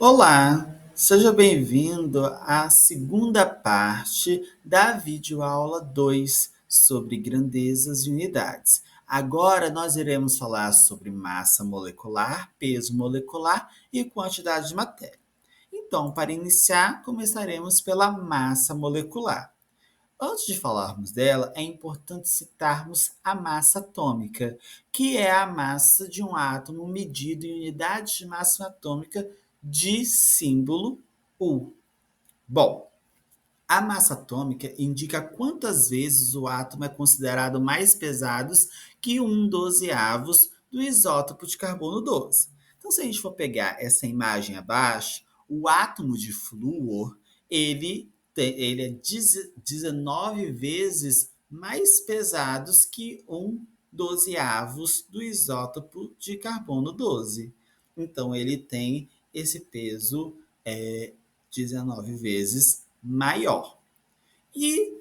Olá, seja bem-vindo à segunda parte da videoaula 2 sobre grandezas e unidades. Agora nós iremos falar sobre massa molecular, peso molecular e quantidade de matéria. Então, para iniciar, começaremos pela massa molecular. Antes de falarmos dela, é importante citarmos a massa atômica, que é a massa de um átomo medido em unidades de massa atômica de símbolo U. Bom, a massa atômica indica quantas vezes o átomo é considerado mais pesado que um dozeavos do isótopo de carbono 12. Então, se a gente for pegar essa imagem abaixo, o átomo de flúor, ele é 19 vezes mais pesado que um dozeavos do isótopo de carbono 12. Então, ele tem esse peso 19 vezes maior. E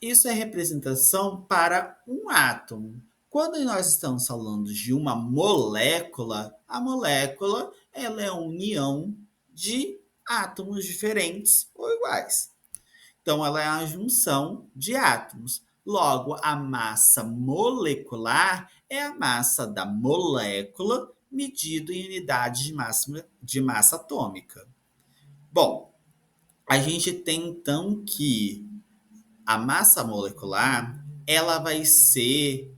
isso é representação para um átomo. Quando nós estamos falando de uma molécula, a molécula ela é a união de átomos diferentes ou iguais. Então, ela é a junção de átomos. Logo, a massa molecular é a massa da molécula medido em unidade de massa atômica. Bom, a gente tem então que a massa molecular ela vai ser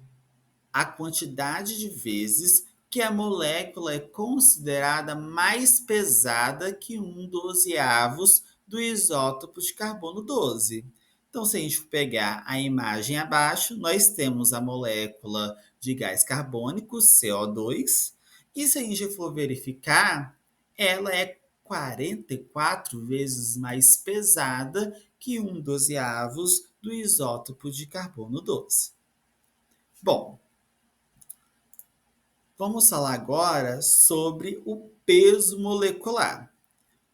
a quantidade de vezes que a molécula é considerada mais pesada que um dozeavos do isótopo de carbono 12. Então, se a gente pegar a imagem abaixo, nós temos a molécula de gás carbônico, CO2, e se a gente for verificar, ela é 44 vezes mais pesada que um dozeavos do isótopo de carbono 12. Bom, vamos falar agora sobre o peso molecular.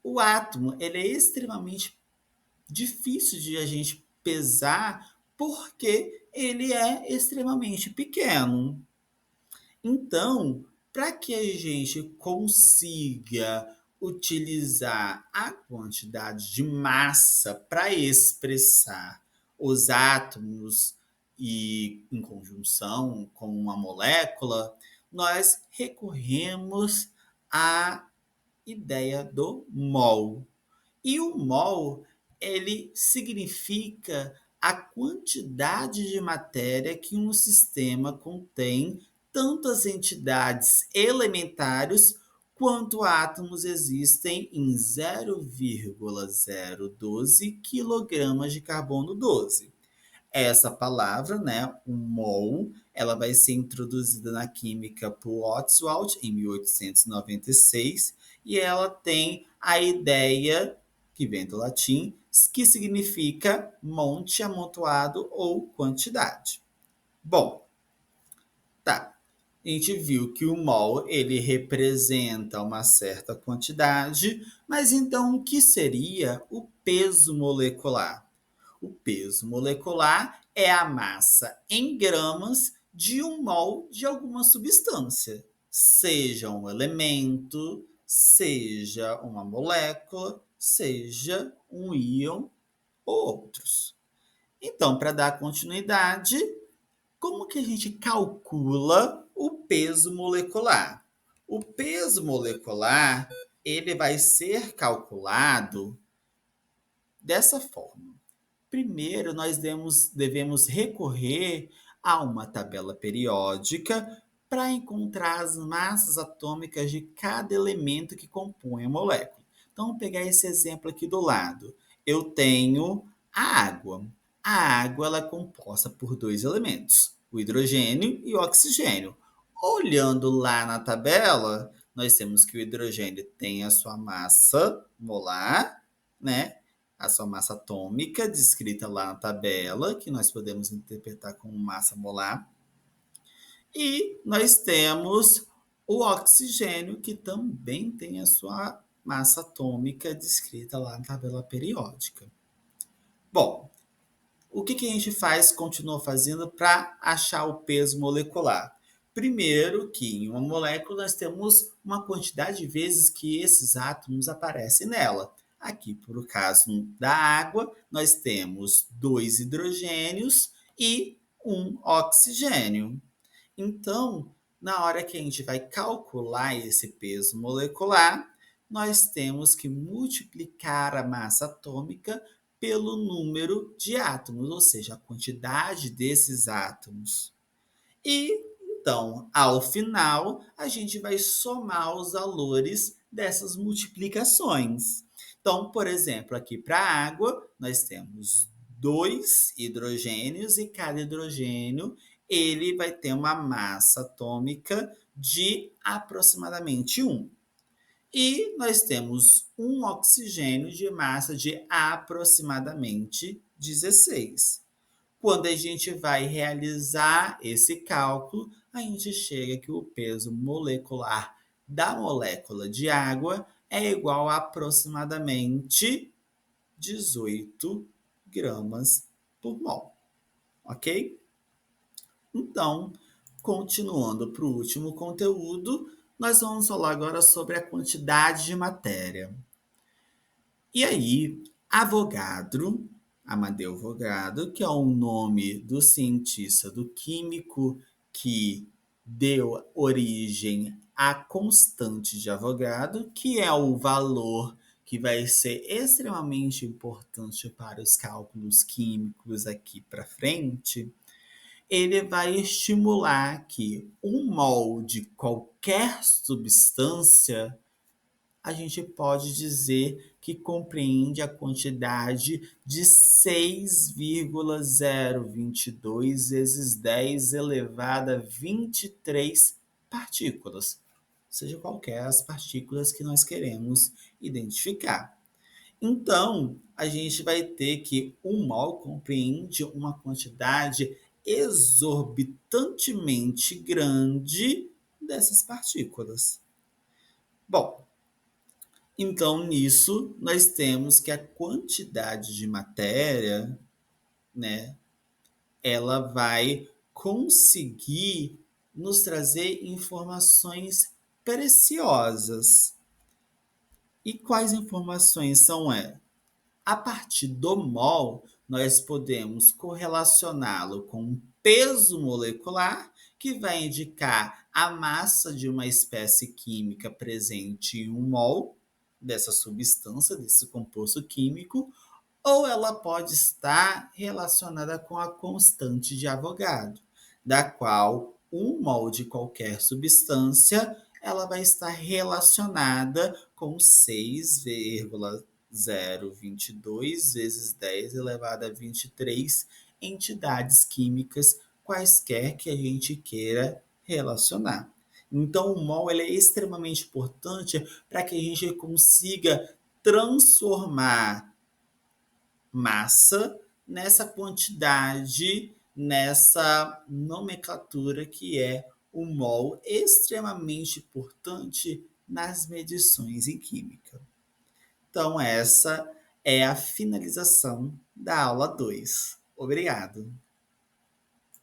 O átomo ele é extremamente difícil de a gente pesar porque ele é extremamente pequeno. Então, para que a gente consiga utilizar a quantidade de massa para expressar os átomos e em conjunção com uma molécula, nós recorremos à ideia do mol. E o mol, ele significa a quantidade de matéria que um sistema contém, tanto as entidades elementares quanto átomos existem em 0,012 kg de carbono 12. Essa palavra, né, o mol, ela vai ser introduzida na química por Ostwald em 1896 e ela tem a ideia, que vem do latim, que significa monte, amontoado ou quantidade. Bom, tá. A gente viu que o mol ele representa uma certa quantidade, mas então o que seria o peso molecular? O peso molecular é a massa em gramas de um mol de alguma substância, seja um elemento, seja uma molécula, seja um íon ou outros. Então, para dar continuidade, como que a gente calcula o peso molecular? O peso molecular ele vai ser calculado dessa forma. Primeiro, nós devemos recorrer a uma tabela periódica para encontrar as massas atômicas de cada elemento que compõe a molécula. Então, vamos pegar esse exemplo aqui do lado. Eu tenho a água. A água ela é composta por dois elementos, o hidrogênio e o oxigênio. Olhando lá na tabela, nós temos que o hidrogênio tem a sua massa molar, né? A sua massa atômica, descrita lá na tabela, que nós podemos interpretar como massa molar. E nós temos o oxigênio, que também tem a sua massa atômica descrita lá na tabela periódica. Bom, o que a gente faz, continua fazendo para achar o peso molecular? Primeiro que em uma molécula nós temos uma quantidade de vezes que esses átomos aparecem nela. Aqui, por o caso da água, nós temos 2 hidrogênios e um oxigênio. Então, na hora que a gente vai calcular esse peso molecular, nós temos que multiplicar a massa atômica pelo número de átomos, ou seja, a quantidade desses átomos. E então, ao final, a gente vai somar os valores dessas multiplicações. Então, por exemplo, aqui para a água, nós temos 2 hidrogênios e cada hidrogênio ele vai ter uma massa atômica de aproximadamente 1. E nós temos um oxigênio de massa de aproximadamente 16. Quando a gente vai realizar esse cálculo, a gente chega que o peso molecular da molécula de água é igual a aproximadamente 18 gramas por mol, ok? Então, continuando para o último conteúdo, nós vamos falar agora sobre a quantidade de matéria. E aí, Avogadro, Amadeu Avogadro, que é o nome do cientista, do químico que deu origem à constante de Avogadro, que é o valor que vai ser extremamente importante para os cálculos químicos aqui para frente, ele vai estimular que um mol de qualquer substância a gente pode dizer que compreende a quantidade de 6,022 vezes 10 elevada a 23 partículas, seja qualquer as partículas que nós queremos identificar. Então, a gente vai ter que um mol compreende uma quantidade exorbitantemente grande dessas partículas. Bom, então, nisso, nós temos que a quantidade de matéria, né, ela vai conseguir nos trazer informações preciosas. E quais informações são elas? A partir do mol, nós podemos correlacioná-lo com o peso molecular, que vai indicar a massa de uma espécie química presente em um mol dessa substância, desse composto químico, ou ela pode estar relacionada com a constante de Avogadro, da qual um mol de qualquer substância ela vai estar relacionada com 6,022 vezes 10 elevado a 23 entidades químicas quaisquer que a gente queira relacionar. Então, o mol ele é extremamente importante para que a gente consiga transformar massa nessa quantidade, nessa nomenclatura que é o mol, extremamente importante nas medições em química. Então, essa é a finalização da aula 2. Obrigado.